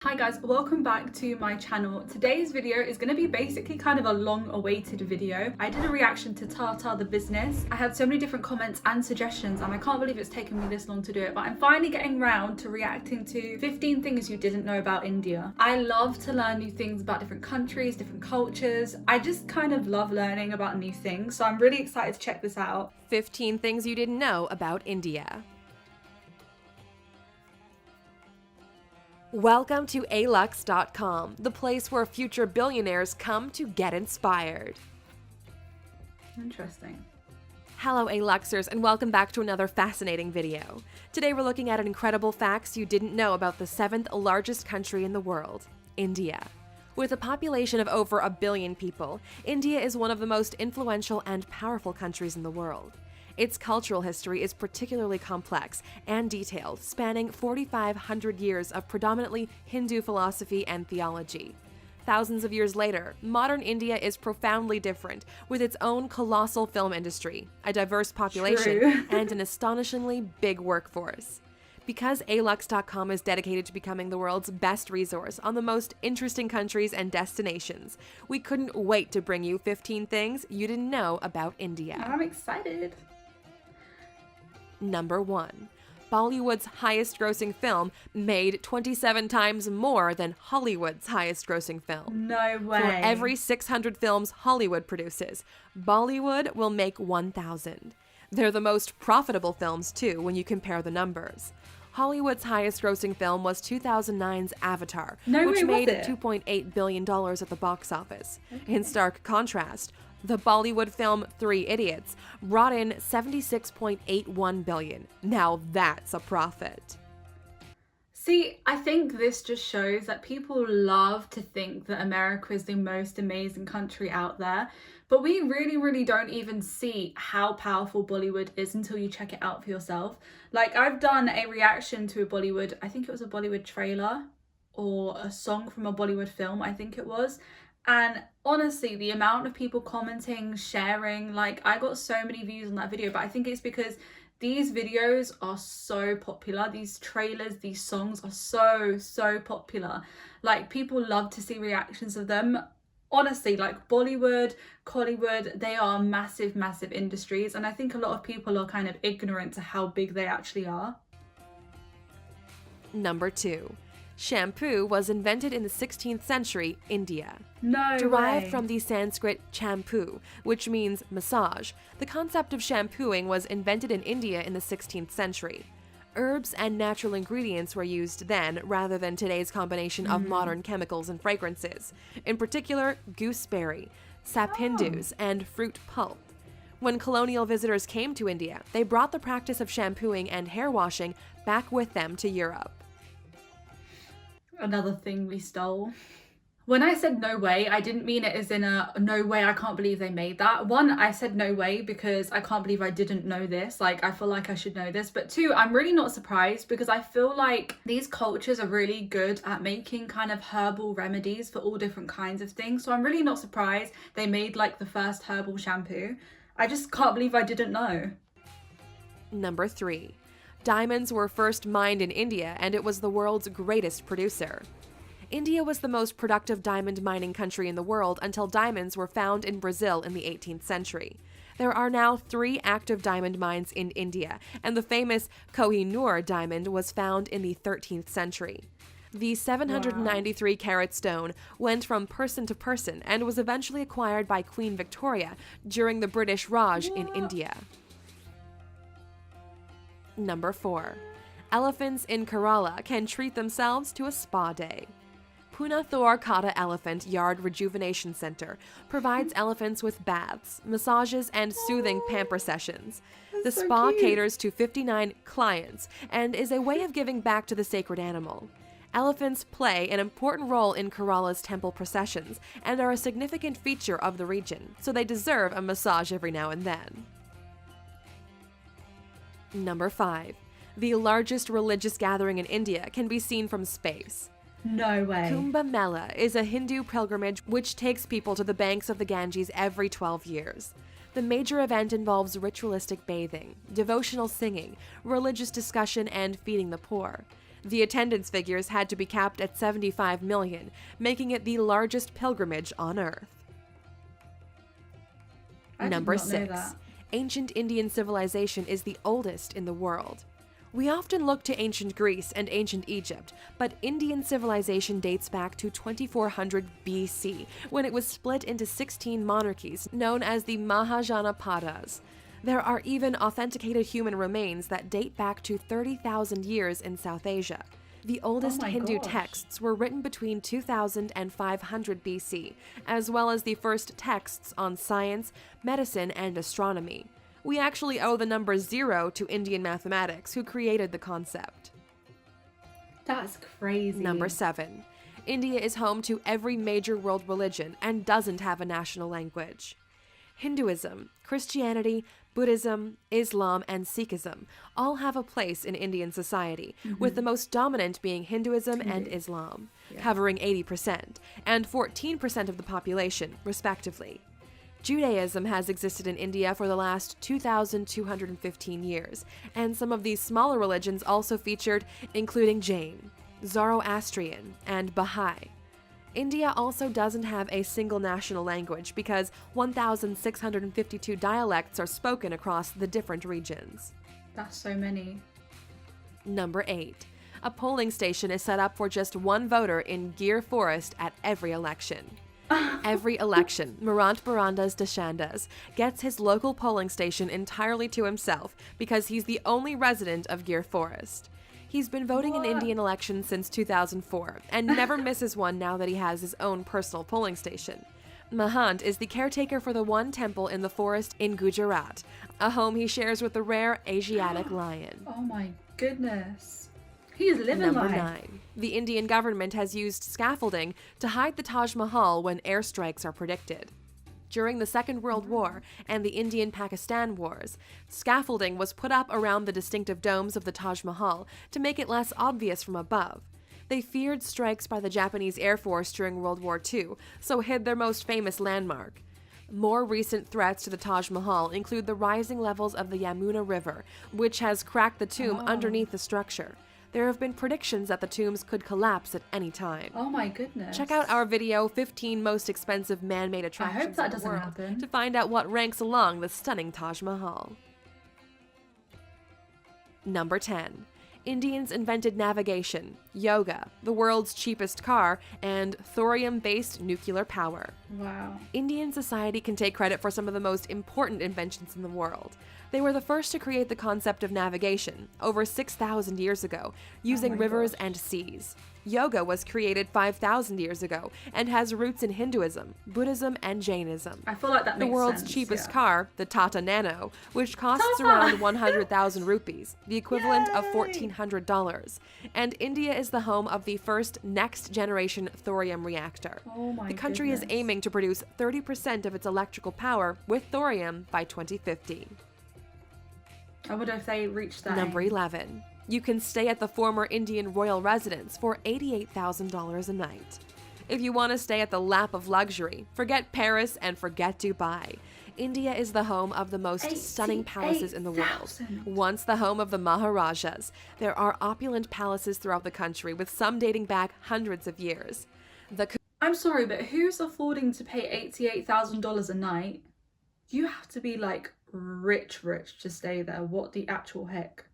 Hi guys, welcome back to my channel. Today's video is going to be basically kind of a long-awaited video. I did a reaction to Tata the Business. I had so many different comments and suggestions and I can't believe it's taken me this long to do it, but I'm finally getting round to reacting to 15 things you didn't know about India. I love to learn new things about different countries, different cultures. I just kind of love learning about new things, so I'm really excited to check this out. 15 things you didn't know about India. Welcome to alux.com, the place where future billionaires come to get inspired. Interesting. Hello Aluxers, and welcome back to another fascinating video. Today we're looking at incredible facts you didn't know about the 7th largest country in the world, India. With a population of over 1 billion people, India is one of the most influential and powerful countries in the world. Its cultural history is particularly complex and detailed, spanning 4,500 years of predominantly Hindu philosophy and theology. Thousands of years later, modern India is profoundly different, with its own colossal film industry, a diverse population, and an astonishingly big workforce. Because alux.com is dedicated to becoming the world's best resource on the most interesting countries and destinations, we couldn't wait to bring you 15 things you didn't know about India. I'm excited. Number 1. Bollywood's highest-grossing film made 27 times more than Hollywood's highest-grossing film. No way. For every 600 films Hollywood produces, Bollywood will make 1,000. They're the most profitable films, too, when you compare the numbers. Hollywood's highest-grossing film was 2009's Avatar, which made $2.8 billion at the box office. Okay. In stark contrast, the Bollywood film 3 Idiots brought in $76.81 billion. Now that's a profit. See, I think this just shows that people love to think that America is the most amazing country out there, but we really don't even see how powerful Bollywood is until you check it out for yourself. Like, I've done a reaction to a Bollywood, I think it was a Bollywood trailer or a song from a Bollywood film, I think it was. And honestly, the amount of people commenting, sharing, like, I got so many views on that video, but I think it's because these videos are so popular. These trailers, these songs are so popular. Like, people love to see reactions of them. Honestly, like, Bollywood, Collywood, they are massive industries. And I think a lot of people are kind of ignorant to how big they actually are. Number 2. Shampoo was invented in the 16th century, India. No Derived way. from the Sanskrit champu, which means massage, the concept of shampooing was invented in India in the 16th century. Herbs and natural ingredients were used then, rather than today's combination of modern chemicals and fragrances, in particular gooseberry, sapindus, and fruit pulp. When colonial visitors came to India, they brought the practice of shampooing and hair washing back with them to Europe. Another thing we stole. When I said no way, I didn't mean it as in a no way, I can't believe they made that. One, I said no way because I can't believe I didn't know this. Like, I feel like I should know this. But two, I'm really not surprised because I feel like these cultures are really good at making kind of herbal remedies for all different kinds of things. So I'm really not surprised they made like the first herbal shampoo. I just can't believe I didn't know. Number 3. Diamonds were first mined in India, and it was the world's greatest producer. India was the most productive diamond mining country in the world until diamonds were found in Brazil in the 18th century. There are now 3 active diamond mines in India, and the famous Kohinoor diamond was found in the 13th century. The 793-carat stone went from person to person and was eventually acquired by Queen Victoria during the British Raj in India. Number 4. Elephants in Kerala can treat themselves to a spa day. Punathur Kata Elephant Yard Rejuvenation Center provides elephants with baths, massages, and soothing pamper sessions. The spa caters to 59 clients and is a way of giving back to the sacred animal. Elephants play an important role in Kerala's temple processions and are a significant feature of the region, so they deserve a massage every now and then. Number 5. The largest religious gathering in India can be seen from space. No way. Kumbh Mela is a Hindu pilgrimage which takes people to the banks of the Ganges every 12 years. The major event involves ritualistic bathing, devotional singing, religious discussion, and feeding the poor. The attendance figures had to be capped at 75 million, making it the largest pilgrimage on Earth. Number 6. Ancient Indian civilization is the oldest in the world. We often look to ancient Greece and ancient Egypt, but Indian civilization dates back to 2400 BC, when it was split into 16 monarchies known as the Mahajanapadas. There are even authenticated human remains that date back to 30,000 years in South Asia. The oldest Hindu texts were written between 2000 and 500 BC, as well as the first texts on science, medicine, and astronomy. We actually owe the number 0 to Indian mathematics, who created the concept. That's crazy. Number 7. India is home to every major world religion and doesn't have a national language. Hinduism, Christianity, Buddhism, Islam, and Sikhism all have a place in Indian society, with the most dominant being Hinduism and Islam, covering 80% and 14% of the population, respectively. Judaism has existed in India for the last 2,215 years, and some of these smaller religions also featured, including Jain, Zoroastrian, and Baha'i. India also doesn't have a single national language because 1,652 dialects are spoken across the different regions. That's so many. Number 8. A polling station is set up for just one voter in Gir Forest at every election. Every election, Marant Barandas Deshandas gets his local polling station entirely to himself because he's the only resident of Gir Forest. He's been voting in Indian elections since 2004 and never misses one now that he has his own personal polling station. Mahant is the caretaker for the one temple in the forest in Gujarat, a home he shares with the rare Asiatic lion. Oh my goodness. He is living Number life. 9. The Indian government has used scaffolding to hide the Taj Mahal when airstrikes are predicted. During the Second World War and the Indian-Pakistan Wars, scaffolding was put up around the distinctive domes of the Taj Mahal to make it less obvious from above. They feared strikes by the Japanese Air Force during World War II, so hid their most famous landmark. More recent threats to the Taj Mahal include the rising levels of the Yamuna River, which has cracked the tomb underneath the structure. There have been predictions that the tombs could collapse at any time. Oh my goodness. Check out our video, 15 Most Expensive Man-Made Attractions I hope that in the doesn't World, happen. to find out what ranks along the stunning Taj Mahal. Number 10. Indians invented navigation, yoga, the world's cheapest car, and thorium-based nuclear power. Wow. Indian society can take credit for some of the most important inventions in the world. They were the first to create the concept of navigation, over 6,000 years ago, using rivers and seas. Yoga was created 5,000 years ago and has roots in Hinduism, Buddhism, and Jainism. I feel like that makes The world's sense, cheapest car, the Tata Nano, which costs around 100,000 rupees, the equivalent of $1,400. And India is the home of the first next-generation thorium reactor. Oh my The country is aiming to produce 30% of its electrical power with thorium by 2050. I wonder if they reach that. Number 11. You can stay at the former Indian royal residence for $88,000 a night. If you want to stay at the lap of luxury, forget Paris and forget Dubai. India is the home of the most stunning palaces in the world. Once the home of the Maharajas, there are opulent palaces throughout the country, with some dating back hundreds of years. I'm sorry, but who's affording to pay $88,000 a night? You have to be like rich to stay there. What the actual heck?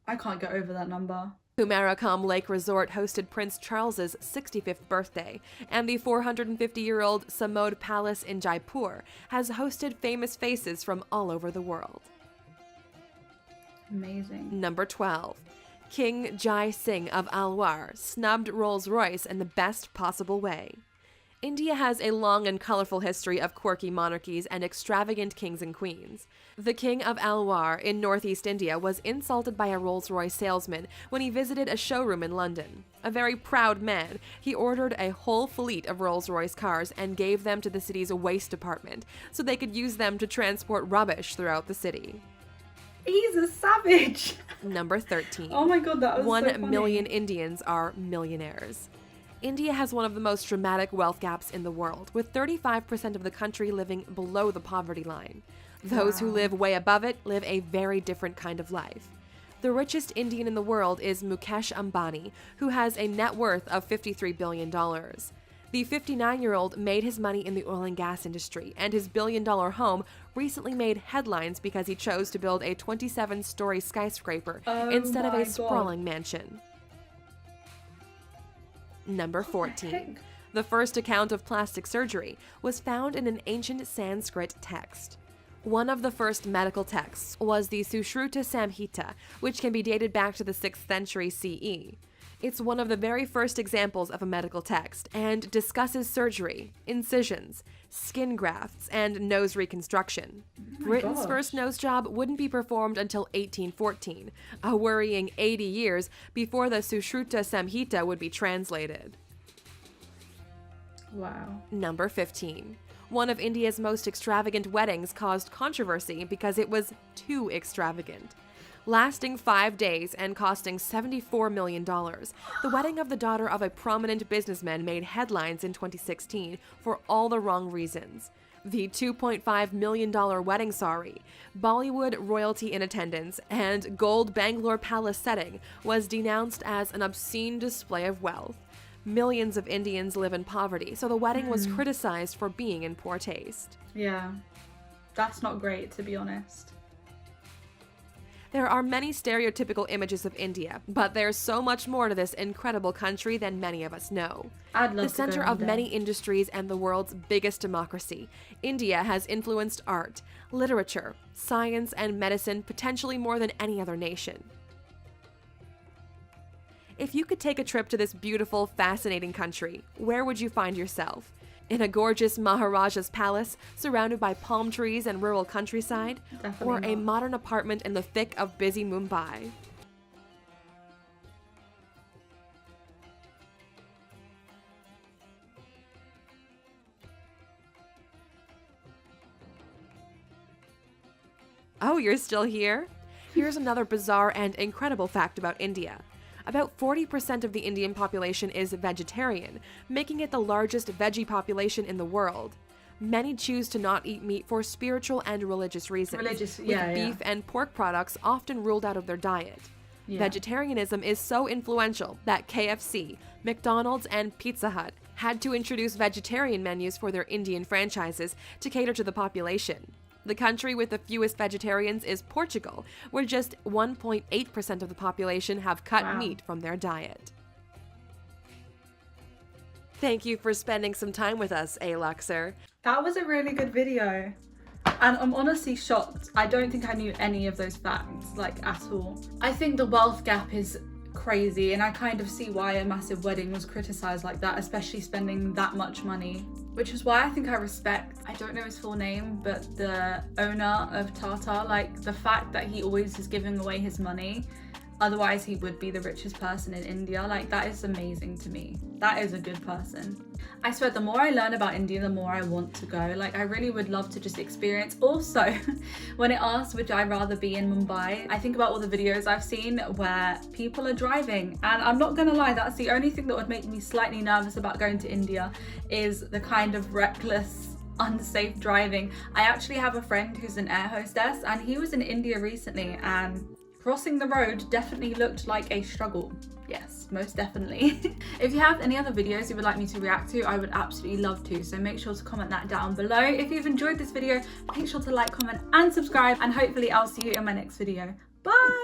I can't get over that number. Kumarakam Lake Resort hosted Prince Charles's 65th birthday, and the 450-year-old Samod Palace in Jaipur has hosted famous faces from all over the world. Amazing. Number 12. King Jai Singh of Alwar snubbed Rolls-Royce in the best possible way. India has a long and colorful history of quirky monarchies and extravagant kings and queens. The King of Alwar in northeast India was insulted by a Rolls-Royce salesman when he visited a showroom in London. A very proud man, he ordered a whole fleet of Rolls-Royce cars and gave them to the city's waste department so they could use them to transport rubbish throughout the city. He's a savage. Number 13. Oh my god, that was 1 so funny. million Indians are millionaires. India has one of the most dramatic wealth gaps in the world, with 35% of the country living below the poverty line. Those who live way above it live a very different kind of life. The richest Indian in the world is Mukesh Ambani, who has a net worth of $53 billion. The 59-year-old made his money in the oil and gas industry, and his billion-dollar home recently made headlines because he chose to build a 27-story skyscraper instead of a sprawling mansion. Number 14. The first account of plastic surgery was found in an ancient Sanskrit text. One of the first medical texts was the Sushruta Samhita, which can be dated back to the 6th century CE. It's one of the very first examples of a medical text and discusses surgery, incisions, skin grafts, and nose reconstruction. Britain's first nose job wouldn't be performed until 1814, a worrying 80 years before the Sushruta Samhita would be translated. Wow. Number 15. One of India's most extravagant weddings caused controversy because it was too extravagant. Lasting 5 days and costing $74 million, the wedding of the daughter of a prominent businessman made headlines in 2016 for all the wrong reasons. The $2.5 million wedding sari, Bollywood royalty in attendance, and gold Bangalore Palace setting was denounced as an obscene display of wealth. Millions of Indians live in poverty, so the wedding was criticized for being in poor taste. Yeah, that's not great, to be honest. There are many stereotypical images of India, but there's so much more to this incredible country than many of us know. I'd love the center of many industries and the world's biggest democracy, India has influenced art, literature, science, and medicine potentially more than any other nation. If you could take a trip to this beautiful, fascinating country, where would you find yourself? In a gorgeous Maharaja's palace, surrounded by palm trees and rural countryside? Or a modern apartment in the thick of busy Mumbai? Oh, you're still here? Here's another bizarre and incredible fact about India. About 40% of the Indian population is vegetarian, making it the largest veggie population in the world. Many choose to not eat meat for spiritual and religious reasons, with beef and pork products often ruled out of their diet. Vegetarianism is so influential that KFC, McDonald's, and Pizza Hut had to introduce vegetarian menus for their Indian franchises to cater to the population. The country with the fewest vegetarians is Portugal, where just 1.8% of the population have cut meat from their diet. Thank you for spending some time with us, Luxor. That was a really good video. And I'm honestly shocked. I don't think I knew any of those facts, like, at all. I think the wealth gap is crazy, and I kind of see why a massive wedding was criticized like that, especially spending that much money. Which is why I think I respect, I don't know his full name, but the owner of Tata, like the fact that he always is giving away his money. Otherwise he would be the richest person in India. Like, that is amazing to me. That is a good person. I swear, the more I learn about India, the more I want to go. Like, I really would love to just experience. Also, when it asks would I rather be in Mumbai, I think about all the videos I've seen where people are driving, and I'm not gonna lie, that's the only thing that would make me slightly nervous about going to India, is the kind of reckless, unsafe driving. I actually have a friend who's an air hostess, and he was in India recently, and crossing the road definitely looked like a struggle. Yes, most definitely. If you have any other videos you would like me to react to, I would absolutely love to. So make sure to comment that down below. If you've enjoyed this video, make sure to like, comment, and subscribe. And hopefully I'll see you in my next video. Bye!